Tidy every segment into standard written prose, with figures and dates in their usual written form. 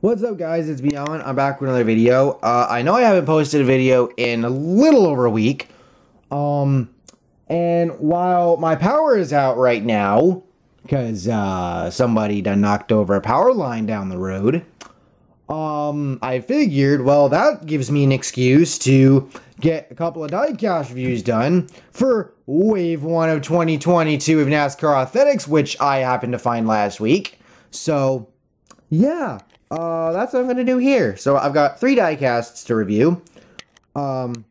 What's up, guys? It's Beyond. I'm back with another video. I know I haven't posted a video in a little over a week. And while my power is out right now, because somebody done knocked over a power line down the road, I figured, well, that gives me an excuse to get a couple of diecast reviews done for Wave 1 of 2022 of NASCAR Authentics, which I happened to find last week. So, yeah. That's what I'm going to do here. So I've got 3 diecasts to review. And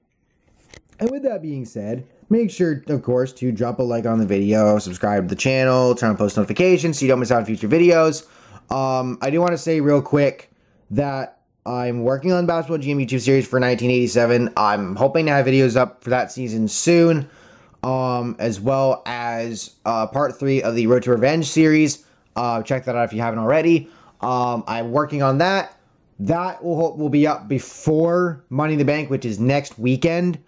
with that being said, make sure, of course, to drop a like on the video, subscribe to the channel, turn on post notifications so you don't miss out on future videos. I do want to say real quick that I'm working on the Basketball GM YouTube series for 1987. I'm hoping to have videos up for that season soon, as well as part 3 of the Road to Revenge series. Check that out if you haven't already. I'm working on that. That will be up before Money in the Bank, which is next weekend,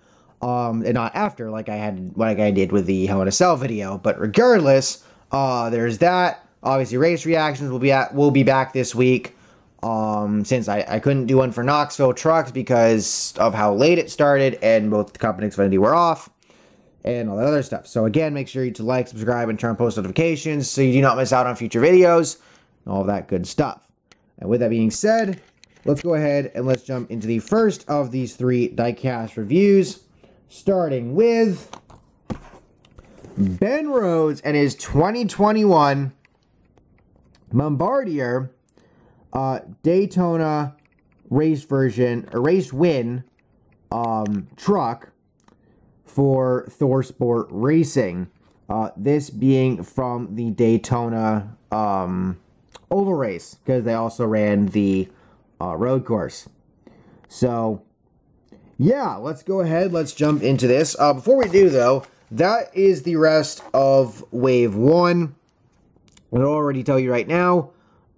and not after, like I did with the Hell in a Cell video. But regardless, there's that. Obviously, race reactions will be back this week. Since I couldn't do one for Knoxville trucks because of how late it started, and both the Cup and Xfinity were off, and all that other stuff. So again, make sure to like, subscribe, and turn on post notifications so you do not miss out on future videos. All that good stuff. And with that being said, let's go ahead and let's jump into the first of these 3 diecast reviews, starting with Ben Rhodes and his 2021 Bombardier Daytona race win truck for Thor Sport Racing. This being from the Daytona oval race, because they also ran the road course. So yeah, let's go ahead, let's jump into this. Before we do though, that is the rest of Wave 1. I'll already tell you right now,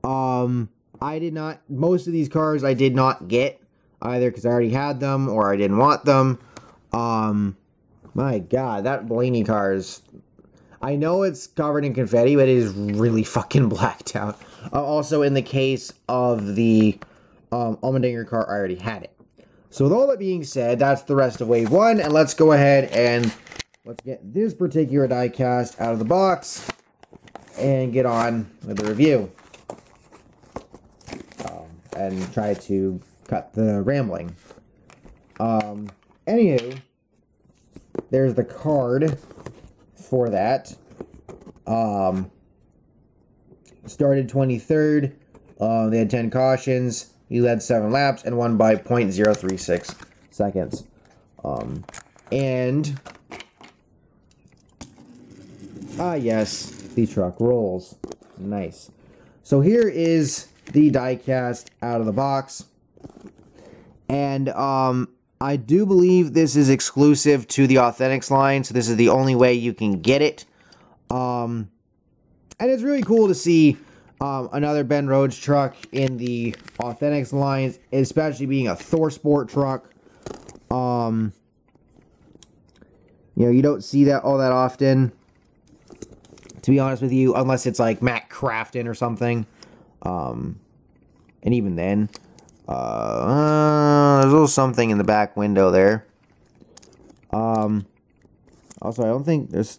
most of these cars I did not get, either because I already had them or I didn't want them. My god, that Blaney car is, I know it's covered in confetti, but it is really fucking blacked out. Also, in the case of the Allmendinger car, I already had it. So with all that being said, that's the rest of Wave 1, and let's go ahead and let's get this particular diecast out of the box and get on with the review. And try to cut the rambling. Anywho, there's the card for that. Started 23rd. They had 10 cautions. He led 7 laps and won by 0.036 seconds. Yes, the truck rolls. Nice. So here is the diecast out of the box. And I do believe this is exclusive to the Authentics line, so this is the only way you can get it. And it's really cool to see another Ben Rhodes truck in the Authentics lines, especially being a Thor Sport truck. You know, you don't see that all that often, to be honest with you, unless it's like Matt Crafton or something. And even then, there's a little something in the back window there. Also, I don't think there's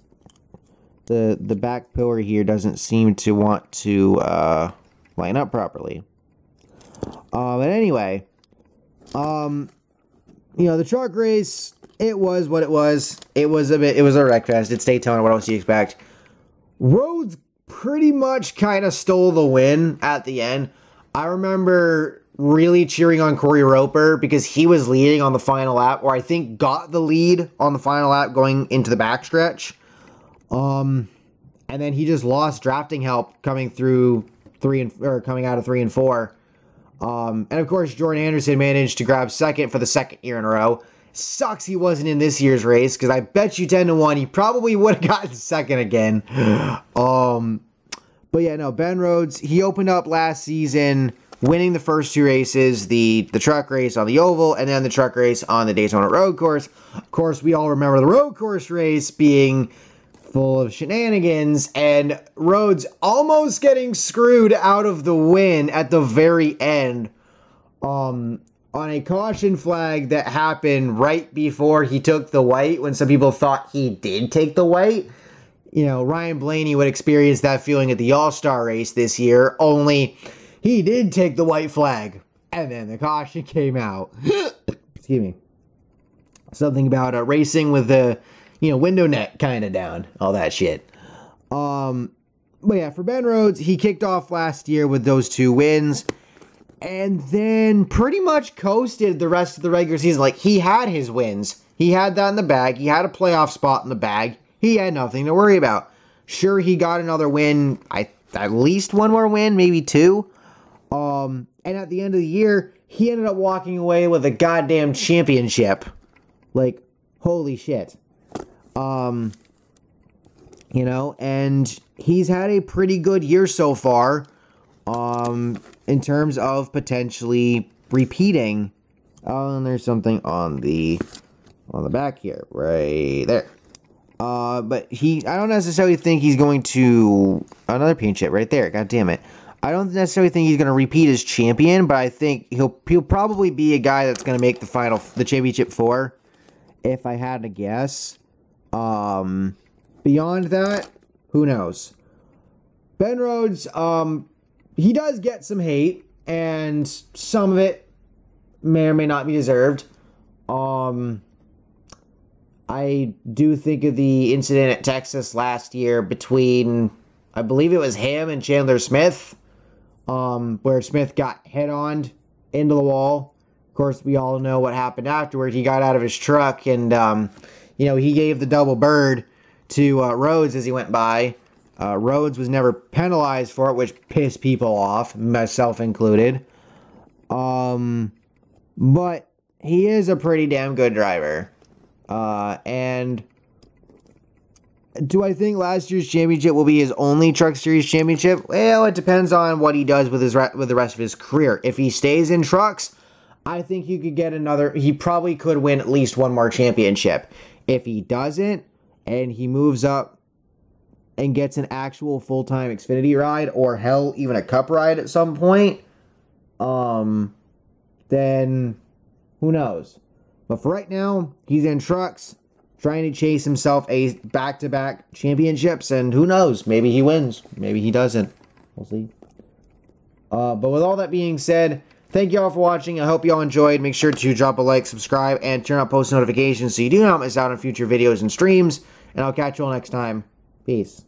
the back pillar here doesn't seem to want to line up properly. But anyway, you know, the truck race, it was what it was. It was a wreck fest. It's Daytona. What else do you expect? Rhodes pretty much kind of stole the win at the end. I remember really cheering on Corey Roper because he was leading on the final lap, or I think got the lead on the final lap going into the backstretch. And then he just lost drafting help coming through coming out of 3 and 4. And of course, Jordan Anderson managed to grab second for the 2nd year in a row. Sucks he wasn't in this year's race, because I bet you 10-1 he probably would have gotten second again. But yeah, no, Ben Rhodes, he opened up last season winning the first 2 races, the truck race on the oval, and then the truck race on the Daytona road course. Of course, we all remember the road course race being full of shenanigans, and Rhodes almost getting screwed out of the win at the very end on a caution flag that happened right before he took the white, when some people thought he did take the white. You know, Ryan Blaney would experience that feeling at the All-Star race this year, only he did take the white flag, and then the caution came out. Excuse me. Something about racing with the, you know, window net kind of down, all that shit. But yeah, for Ben Rhodes, he kicked off last year with those 2 wins, and then pretty much coasted the rest of the regular season. Like, he had his wins. He had that in the bag. He had a playoff spot in the bag. He had nothing to worry about. Sure, he got another win, at least 1 more win, maybe 2. And at the end of the year, he ended up walking away with a goddamn championship. Like, holy shit. You know, and he's had a pretty good year so far, in terms of potentially repeating. Oh, and there's something on the back here, right there. But I don't necessarily think he's going to, another paint chip right there, god damn it. I don't necessarily think he's going to repeat as champion, but I think he'll probably be a guy that's going to make the championship 4, if I had to guess. Beyond that, who knows? Ben Rhodes, he does get some hate, and some of it may or may not be deserved. I do think of the incident at Texas last year between, I believe it was him and Chandler Smith, where Smith got head-on into the wall. Of course, we all know what happened afterward. He got out of his truck and, you know, he gave the double bird to Rhodes as he went by. Rhodes was never penalized for it, which pissed people off, myself included. But he is a pretty damn good driver. And do I think last year's championship will be his only Truck Series championship? Well, it depends on what he does with the rest of his career. If he stays in trucks, I think he could get another. He probably could win at least 1 more championship. If he doesn't, and he moves up and gets an actual full-time Xfinity ride, or hell, even a Cup ride at some point, then who knows? But for right now, he's in trucks, trying to chase himself a back-to-back championships, and who knows? Maybe he wins. Maybe he doesn't. We'll see. But with all that being said, thank you all for watching. I hope you all enjoyed. Make sure to drop a like, subscribe, and turn on post notifications so you do not miss out on future videos and streams. And I'll catch you all next time. Peace.